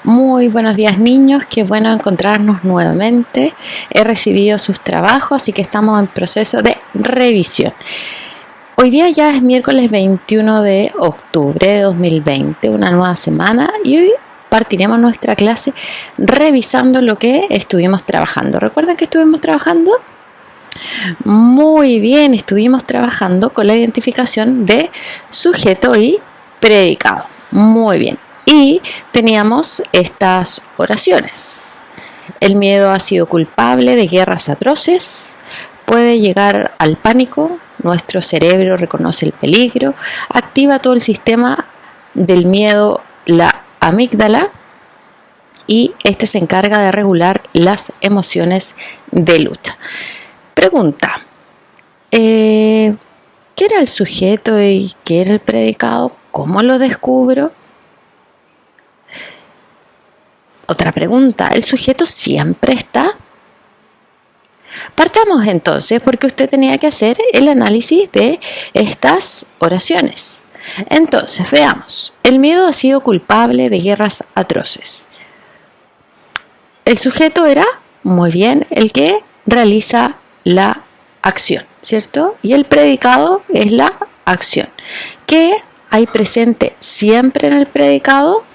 Muy buenos días, niños, qué bueno encontrarnos nuevamente. He recibido sus trabajos, así que estamos en proceso de revisión. Hoy día ya es miércoles 21 de octubre de 2020, una nueva semana, y hoy partiremos nuestra clase revisando lo que estuvimos trabajando. ¿Recuerdan que estuvimos trabajando? Muy bien, estuvimos trabajando con la identificación de sujeto y predicado. Muy bien. Y teníamos estas oraciones. El miedo ha sido culpable de guerras atroces, puede llegar al pánico, nuestro cerebro reconoce el peligro, activa todo el sistema del miedo, la amígdala, y este se encarga de regular las emociones de lucha. Pregunta, ¿qué era el sujeto y qué era el predicado? ¿Cómo lo descubro? Otra pregunta, ¿el sujeto siempre está? Partamos entonces porque usted tenía que hacer el análisis de estas oraciones. Entonces, veamos, el miedo ha sido culpable de guerras atroces. El sujeto era, muy bien, el que realiza la acción, ¿cierto? Y el predicado es la acción. ¿Qué hay presente siempre en el predicado?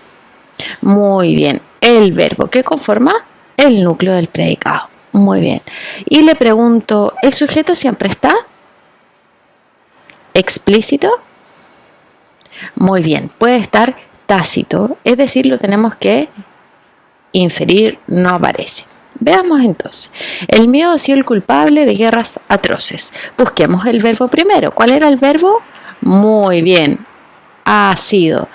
Muy bien, el verbo que conforma el núcleo del predicado. Muy bien. Y le pregunto, ¿el sujeto siempre está explícito? Muy bien, puede estar tácito, es decir, lo tenemos que inferir, no aparece. Veamos entonces, el miedo ha sido el culpable de guerras atroces. Busquemos el verbo primero. ¿Cuál era el verbo? Muy bien, ha sido.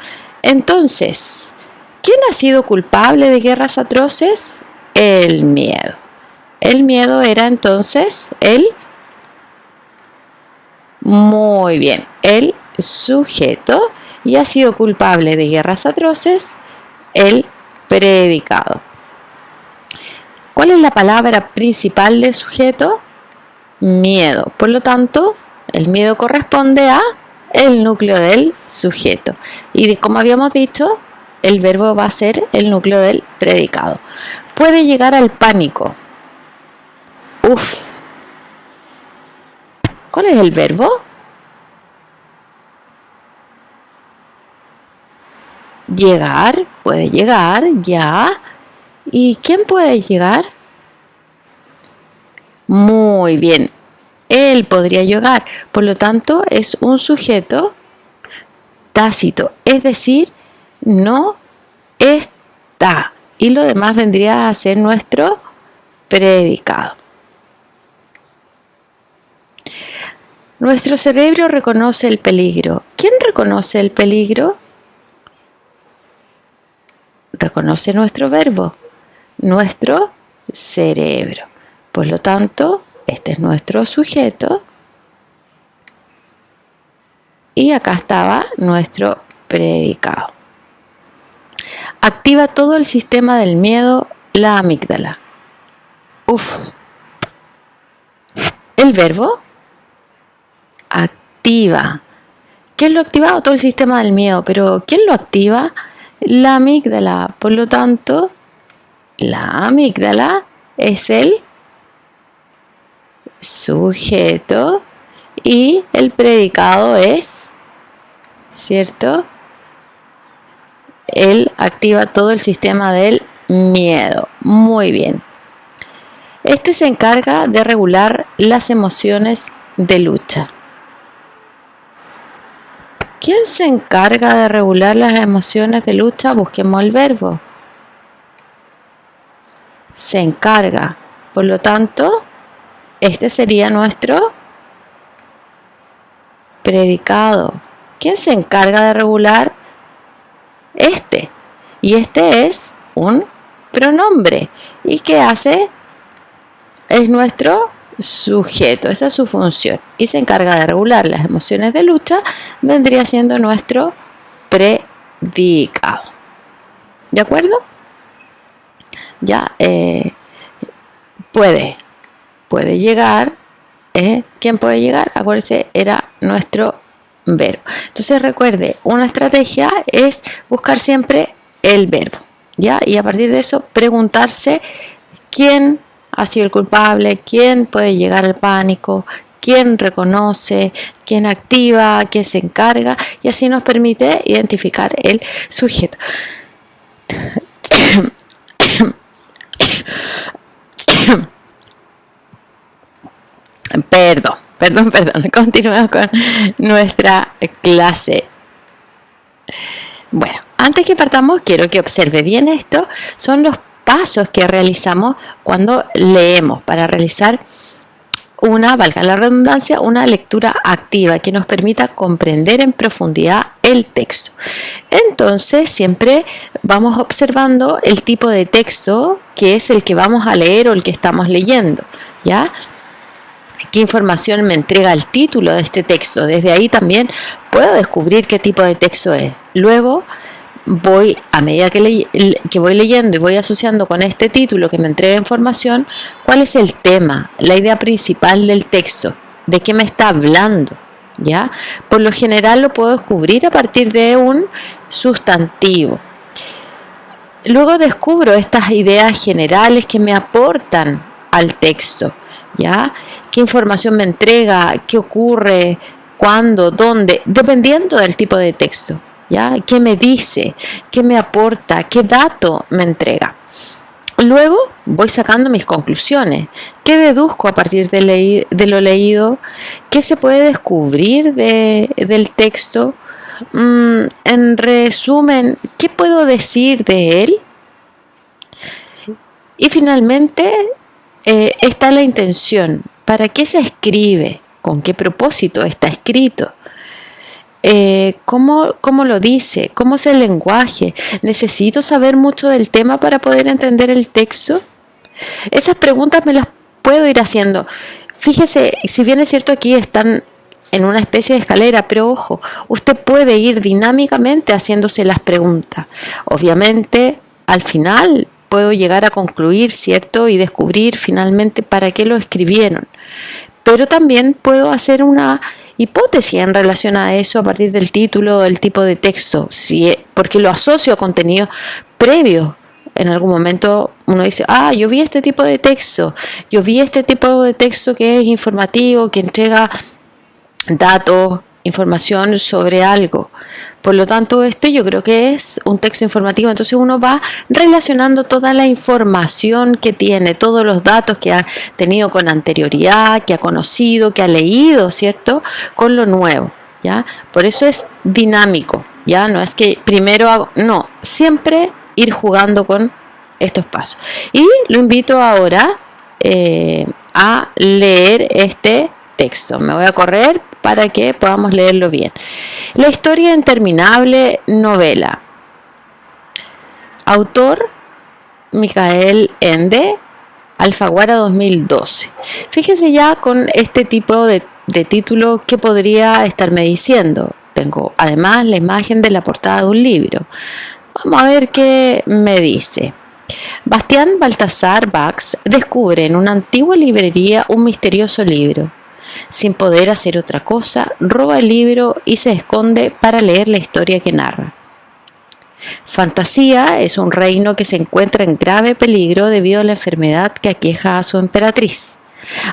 Entonces, ¿quién ha sido culpable de guerras atroces? El miedo. El miedo era entonces muy bien, el sujeto, y ha sido culpable de guerras atroces el predicado. ¿Cuál es la palabra principal del sujeto? Miedo. Por lo tanto, el miedo corresponde a el núcleo del sujeto. Y como habíamos dicho, el verbo va a ser el núcleo del predicado. Puede llegar al pánico. ¿Cuál es el verbo? Llegar, puede llegar, ya. ¿Y quién puede llegar? Muy bien, él podría llegar. Por lo tanto, es un sujeto tácito, es decir, no está. Y lo demás vendría a ser nuestro predicado. Nuestro cerebro reconoce el peligro. ¿Quién reconoce el peligro? Reconoce nuestro verbo, nuestro cerebro. Por lo tanto, este es nuestro sujeto y acá estaba nuestro predicado. Activa todo el sistema del miedo, la amígdala. El verbo activa. ¿Quién lo ha activado? Todo el sistema del miedo, pero ¿quién lo activa? La amígdala. Por lo tanto, la amígdala es el sujeto y el predicado es, ¿cierto? Él activa todo el sistema del miedo. Muy bien. Este se encarga de regular las emociones de lucha. ¿Quién se encarga de regular las emociones de lucha? Busquemos el verbo. Se encarga. Por lo tanto, este sería nuestro predicado. ¿Quién se encarga de regular? Este. Y este es un pronombre. ¿Y qué hace? Es nuestro sujeto. Esa es su función. Y se encarga de regular las emociones de lucha. Vendría siendo nuestro predicado. ¿De acuerdo? Ya puede llegar. ¿Quién puede llegar? Acuérdense, era nuestro verbo. Entonces recuerde, una estrategia es buscar siempre el verbo. ¿ya? Y a partir de eso preguntarse quién ha sido el culpable, quién puede llegar al pánico, quién reconoce, quién activa, quién se encarga, y así nos permite identificar el sujeto. Perdón. Continuemos con nuestra clase. Bueno, antes que partamos, quiero que observe bien esto. Son los pasos que realizamos cuando leemos para realizar valga la redundancia, una lectura activa que nos permita comprender en profundidad el texto. Entonces, siempre vamos observando el tipo de texto que es el que vamos a leer o el que estamos leyendo, ¿ya? ¿Qué información me entrega el título de este texto? Desde ahí también puedo descubrir qué tipo de texto es. Luego, a medida que voy leyendo y voy asociando con este título que me entrega información, cuál es el tema, la idea principal del texto, de qué me está hablando, ¿ya? Por lo general lo puedo descubrir a partir de un sustantivo. Luego descubro estas ideas generales que me aportan al texto, ¿ya? ¿Qué información me entrega? ¿Qué ocurre? ¿Cuándo? ¿Dónde? Dependiendo del tipo de texto, ¿ya? ¿Qué me dice? ¿Qué me aporta? ¿Qué dato me entrega? Luego voy sacando mis conclusiones. ¿Qué deduzco a partir de lo leído? ¿Qué se puede descubrir del texto? En resumen, ¿qué puedo decir de él? Y finalmente está la intención. ¿Para qué se escribe? ¿Con qué propósito está escrito? ¿Cómo lo dice? ¿Cómo es el lenguaje? ¿Necesito saber mucho del tema para poder entender el texto? Esas preguntas me las puedo ir haciendo. Fíjese, si bien es cierto aquí están en una especie de escalera, pero ojo, usted puede ir dinámicamente haciéndose las preguntas. Obviamente, al final puedo llegar a concluir, ¿cierto? Y descubrir finalmente para qué lo escribieron. Pero también puedo hacer una hipótesis en relación a eso a partir del título o del tipo de texto, porque lo asocio a contenido previo. En algún momento uno dice, yo vi este tipo de texto, que es informativo, que entrega datos, información sobre algo. Por lo tanto, esto yo creo que es un texto informativo. Entonces uno va relacionando toda la información que tiene, todos los datos que ha tenido con anterioridad, que ha conocido, que ha leído, ¿cierto? Con lo nuevo, ¿ya? Por eso es dinámico, ¿ya? No es que primero hago, no, siempre ir jugando con estos pasos. Y lo invito ahora a leer este texto. Me voy a correr para que podamos leerlo bien. La historia interminable, novela. Autor Michael Ende, Alfaguara 2012. Fíjese ya con este tipo de título que podría estarme diciendo. Tengo además la imagen de la portada de un libro. Vamos a ver qué me dice. Bastián Baltasar Bax descubre en una antigua librería un misterioso libro. Sin poder hacer otra cosa, roba el libro y se esconde para leer la historia que narra. Fantasía es un reino que se encuentra en grave peligro debido a la enfermedad que aqueja a su emperatriz.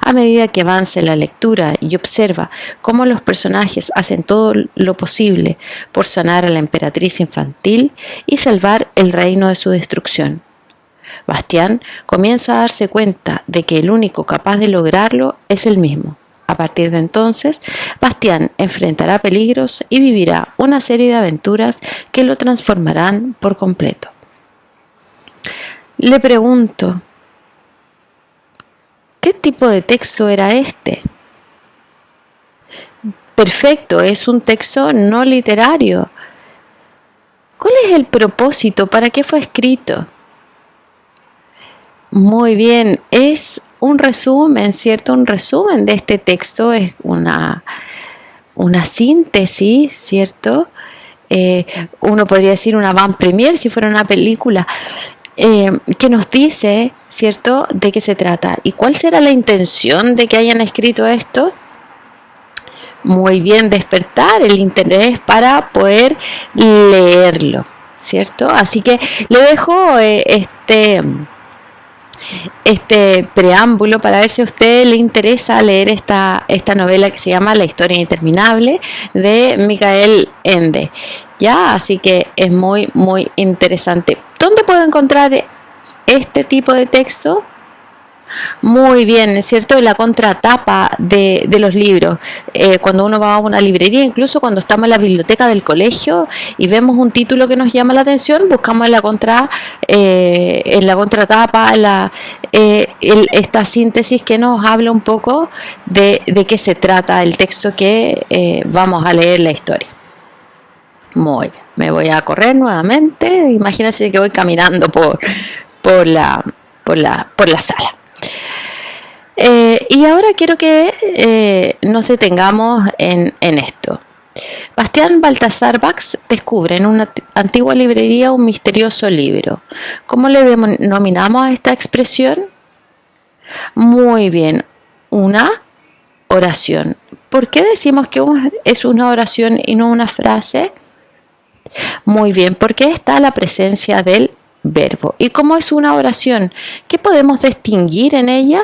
A medida que avanza la lectura y observa cómo los personajes hacen todo lo posible por sanar a la emperatriz infantil y salvar el reino de su destrucción, Bastián comienza a darse cuenta de que el único capaz de lograrlo es él mismo. A partir de entonces, Bastián enfrentará peligros y vivirá una serie de aventuras que lo transformarán por completo. Le pregunto, ¿qué tipo de texto era este? Perfecto, es un texto no literario. ¿Cuál es el propósito? ¿Para qué fue escrito? Muy bien, es un resumen, ¿cierto? Un resumen de este texto, es una síntesis, ¿cierto? Uno podría decir una avant-première si fuera una película, que nos dice, ¿cierto?, de qué se trata. ¿Y cuál será la intención de que hayan escrito esto? Muy bien, despertar el interés para poder leerlo, ¿cierto? Así que le dejo este preámbulo para ver si a usted le interesa leer esta novela que se llama La historia interminable de Michael Ende. Ya, así que es muy, muy interesante. ¿Dónde puedo encontrar este tipo de texto? Muy bien, es cierto, la contratapa de los libros. Cuando uno va a una librería, incluso cuando estamos en la biblioteca del colegio y vemos un título que nos llama la atención, buscamos en la contratapa esta síntesis que nos habla un poco de qué se trata el texto que vamos a leer la historia. Muy bien, me voy a correr nuevamente. Imagínense que voy caminando por la sala. Y ahora quiero que nos detengamos en esto. Bastián Baltasar Bax descubre en una antigua librería un misterioso libro. ¿Cómo le denominamos a esta expresión? Muy bien, una oración. ¿Por qué decimos que es una oración y no una frase? Muy bien, porque está la presencia del verbo. ¿Y cómo es una oración? ¿Qué podemos distinguir en ella?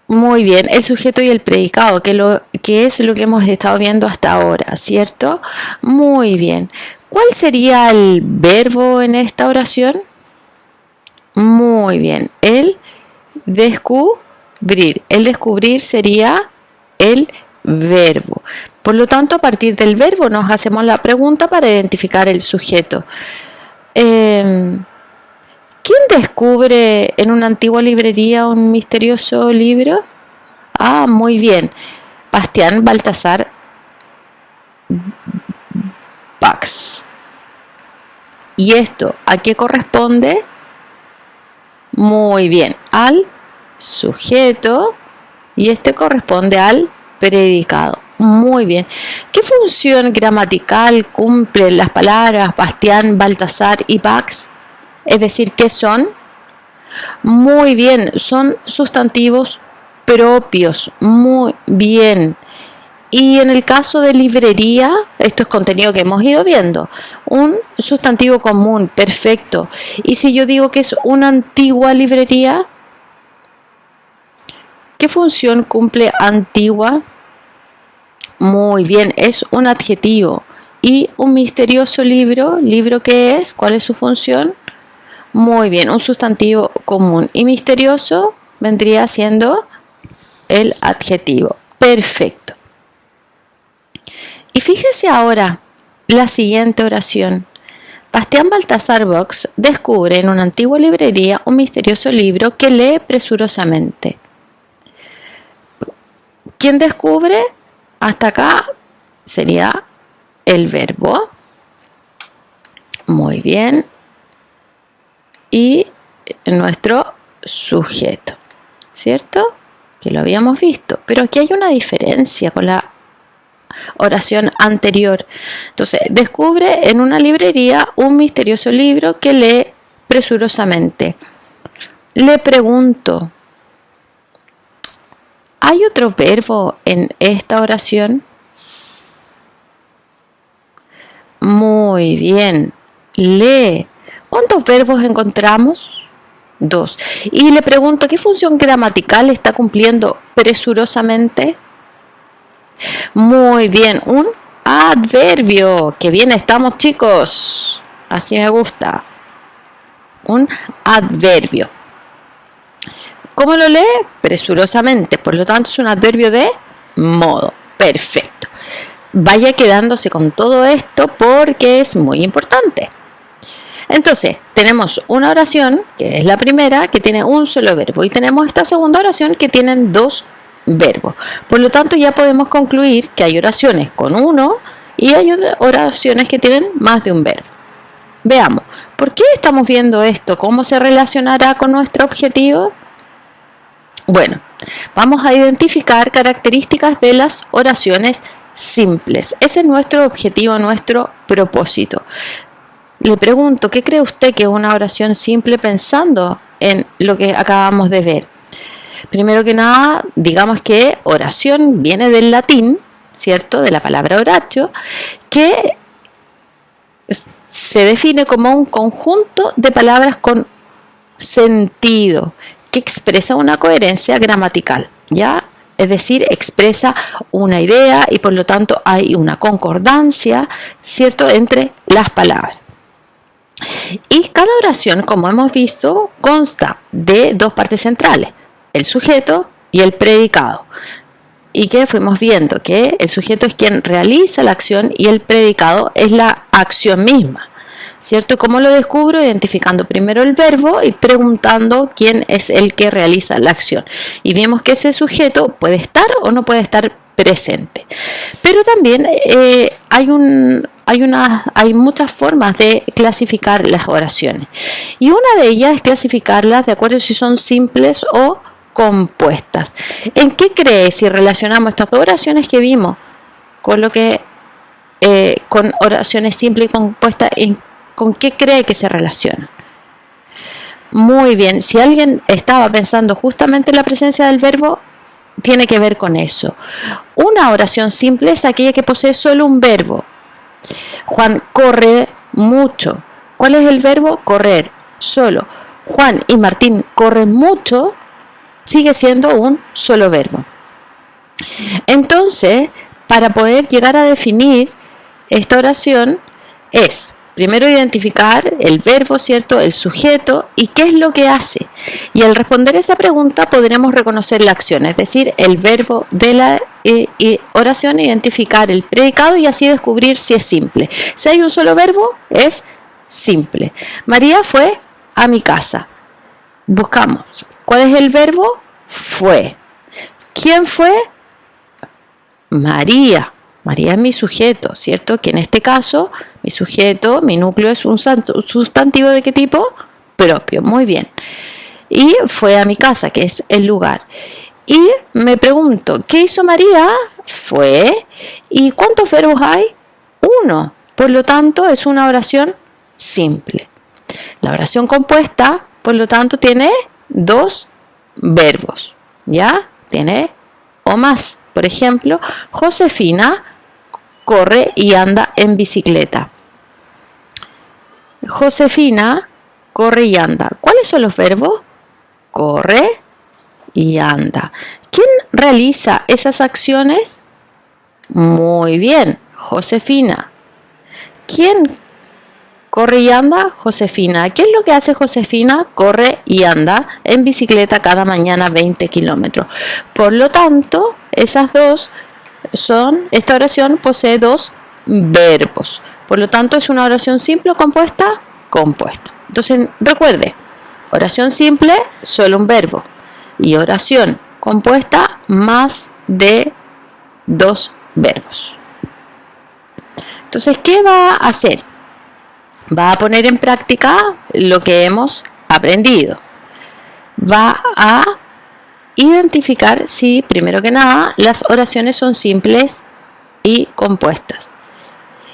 Muy bien, el sujeto y el predicado, que es lo que hemos estado viendo hasta ahora, ¿cierto? Muy bien. ¿Cuál sería el verbo en esta oración? Muy bien, el descubrir. El descubrir sería el verbo. Por lo tanto, a partir del verbo nos hacemos la pregunta para identificar el sujeto. ¿Quién descubre en una antigua librería un misterioso libro? Ah, muy bien. Bastián Baltasar Bax. ¿Y esto a qué corresponde? Muy bien, al sujeto, y este corresponde al predicado. Muy bien. ¿Qué función gramatical cumplen las palabras Bastián, Baltasar y Bax? Es decir, ¿qué son? Muy bien, son sustantivos propios. Muy bien. Y en el caso de librería, esto es contenido que hemos ido viendo, un sustantivo común, perfecto. Y si yo digo que es una antigua librería, ¿qué función cumple antigua? Muy bien, es un adjetivo. Y un misterioso libro, ¿libro qué es? ¿Cuál es su función? Muy bien, un sustantivo común. Y misterioso vendría siendo el adjetivo. Perfecto. Y fíjese ahora la siguiente oración. Bastián Baltasar Bax descubre en una antigua librería un misterioso libro que lee presurosamente. ¿Quién descubre? Hasta acá sería el verbo. Muy bien. Y nuestro sujeto, ¿cierto? Que lo habíamos visto. Pero aquí hay una diferencia con la oración anterior. Entonces, descubre en una librería un misterioso libro que lee presurosamente. Le pregunto, ¿hay otro verbo en esta oración? Muy bien, lee. ¿Cuántos verbos encontramos? 2. Y le pregunto, ¿qué función gramatical está cumpliendo presurosamente? Muy bien, un adverbio. ¡Qué bien estamos, chicos! Así me gusta. Un adverbio. ¿Cómo lo lee? Presurosamente. Por lo tanto, es un adverbio de modo. Perfecto. Vaya quedándose con todo esto porque es muy importante. Entonces, tenemos una oración, que es la primera, que tiene un solo verbo. Y tenemos esta segunda oración que tienen 2 verbos. Por lo tanto, ya podemos concluir que hay oraciones con uno y hay oraciones que tienen más de un verbo. Veamos, ¿por qué estamos viendo esto? ¿Cómo se relacionará con nuestro objetivo? Bueno, vamos a identificar características de las oraciones simples. Ese es nuestro objetivo, nuestro propósito. Le pregunto, ¿qué cree usted que es una oración simple pensando en lo que acabamos de ver? Primero que nada, digamos que oración viene del latín, ¿cierto? De la palabra oratio, que se define como un conjunto de palabras con sentido que expresa una coherencia gramatical, ¿ya? Es decir, expresa una idea y por lo tanto hay una concordancia, ¿cierto?, entre las palabras. Y cada oración, como hemos visto, consta de dos partes centrales, el sujeto y el predicado. Y que fuimos viendo que el sujeto es quien realiza la acción y el predicado es la acción misma, ¿cierto? ¿Cómo lo descubro? Identificando primero el verbo y preguntando quién es el que realiza la acción. Y vemos que ese sujeto puede estar o no puede estar presente. Pero también hay muchas formas de clasificar las oraciones. Y una de ellas es clasificarlas de acuerdo si son simples o compuestas. ¿En qué crees si relacionamos estas dos oraciones que vimos con lo que con oraciones simples y compuestas? ¿Con qué cree que se relacionan? Muy bien, si alguien estaba pensando justamente en la presencia del verbo, tiene que ver con eso. Una oración simple es aquella que posee solo un verbo. Juan corre mucho. ¿Cuál es el verbo? Correr, solo. Juan y Martín corren mucho, sigue siendo un solo verbo. Entonces, para poder llegar a definir esta oración es primero identificar el verbo, ¿cierto?, el sujeto y qué es lo que hace. Y al responder esa pregunta podremos reconocer la acción, es decir, el verbo de la oración, identificar el predicado y así descubrir si es simple. Si hay un solo verbo, es simple. María fue a mi casa. Buscamos. ¿Cuál es el verbo? Fue. ¿Quién fue? María. María es mi sujeto, ¿cierto? Que en este caso, mi sujeto, mi núcleo es un sustantivo ¿de qué tipo? Propio, muy bien. Y fue a mi casa, que es el lugar. Y me pregunto, ¿qué hizo María? Fue. ¿Y cuántos verbos hay? Uno. Por lo tanto, es una oración simple. La oración compuesta, por lo tanto, tiene dos verbos, ¿ya? Tiene o más. Por ejemplo, Josefina corre y anda en bicicleta. Josefina corre y anda. ¿Cuáles son los verbos? Corre y anda. ¿Quién realiza esas acciones? Muy bien, Josefina. ¿Quién corre y anda? Josefina. ¿Qué es lo que hace Josefina? Corre y anda en bicicleta cada mañana 20 kilómetros. Por lo tanto, esta oración posee dos verbos. Por lo tanto, es una oración simple o compuesta. Compuesta. Entonces, recuerde, oración simple, solo un verbo. Y oración compuesta, más de dos verbos. Entonces, ¿qué va a hacer? Va a poner en práctica lo que hemos aprendido. Va a identificar si, primero que nada, las oraciones son simples y compuestas.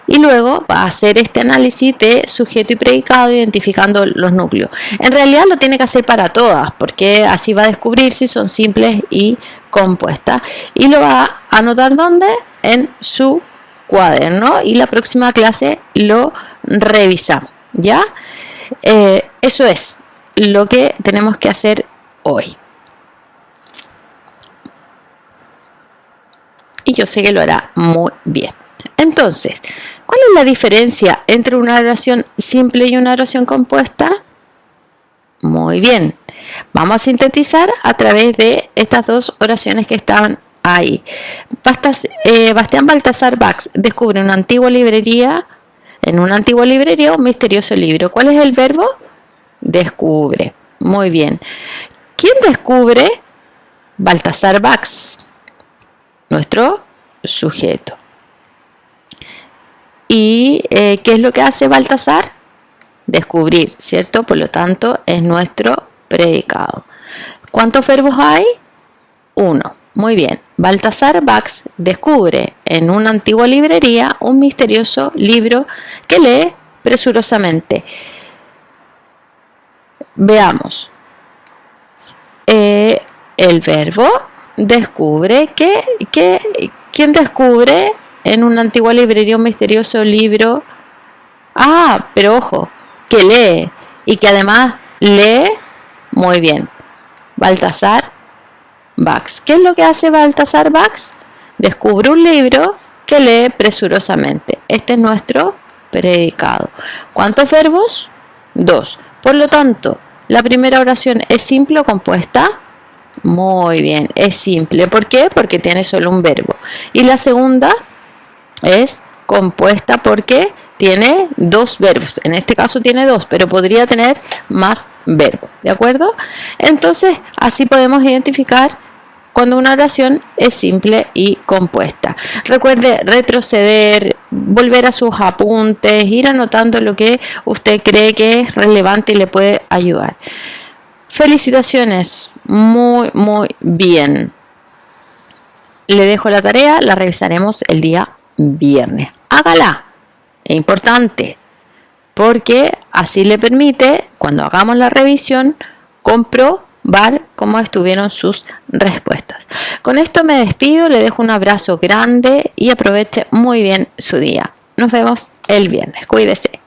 Y luego va a hacer este análisis de sujeto y predicado identificando los núcleos. En realidad lo tiene que hacer para todas, porque así va a descubrir si son simples y compuestas. Y lo va a anotar ¿dónde? En su cuaderno, y la próxima clase lo revisamos, ¿ya? Eso es lo que tenemos que hacer hoy. Y yo sé que lo hará muy bien. Entonces, ¿cuál es la diferencia entre una oración simple y una oración compuesta? Muy bien. Vamos a sintetizar a través de estas dos oraciones que estaban ahí. Bastián Baltasar Bax descubre en una antigua librería un misterioso libro. ¿Cuál es el verbo? Descubre. Muy bien. ¿Quién descubre? Baltasar Bax, nuestro sujeto. ¿Y qué es lo que hace Baltasar? Descubrir, ¿cierto? Por lo tanto, es nuestro predicado. ¿Cuántos verbos hay? Uno. Muy bien. Baltasar Bax descubre en una antigua librería un misterioso libro que lee presurosamente. Veamos. El verbo descubre. ¿Quién descubre en una antigua librería un misterioso libro Ah, pero ojo, que lee y que además lee muy bien. Baltasar Bax. ¿Qué es lo que hace Baltasar Bax? Descubre un libro que lee presurosamente. Este es nuestro predicado. ¿Cuántos verbos? 2. Por lo tanto, la primera oración es simple o compuesta. Muy bien, es simple. ¿Por qué? Porque tiene solo un verbo. Y la segunda es compuesta porque tiene 2 verbos. En este caso tiene 2, pero podría tener más verbos. ¿De acuerdo? Entonces, así podemos identificar cuando una oración es simple y compuesta. Recuerde retroceder, volver a sus apuntes, ir anotando lo que usted cree que es relevante y le puede ayudar. Felicitaciones, muy bien. Le dejo la tarea, la revisaremos el día viernes. Hágala, es importante, porque así le permite, cuando hagamos la revisión, comprobar cómo estuvieron sus respuestas. Con esto me despido, le dejo un abrazo grande y aproveche muy bien su día. Nos vemos el viernes, cuídese.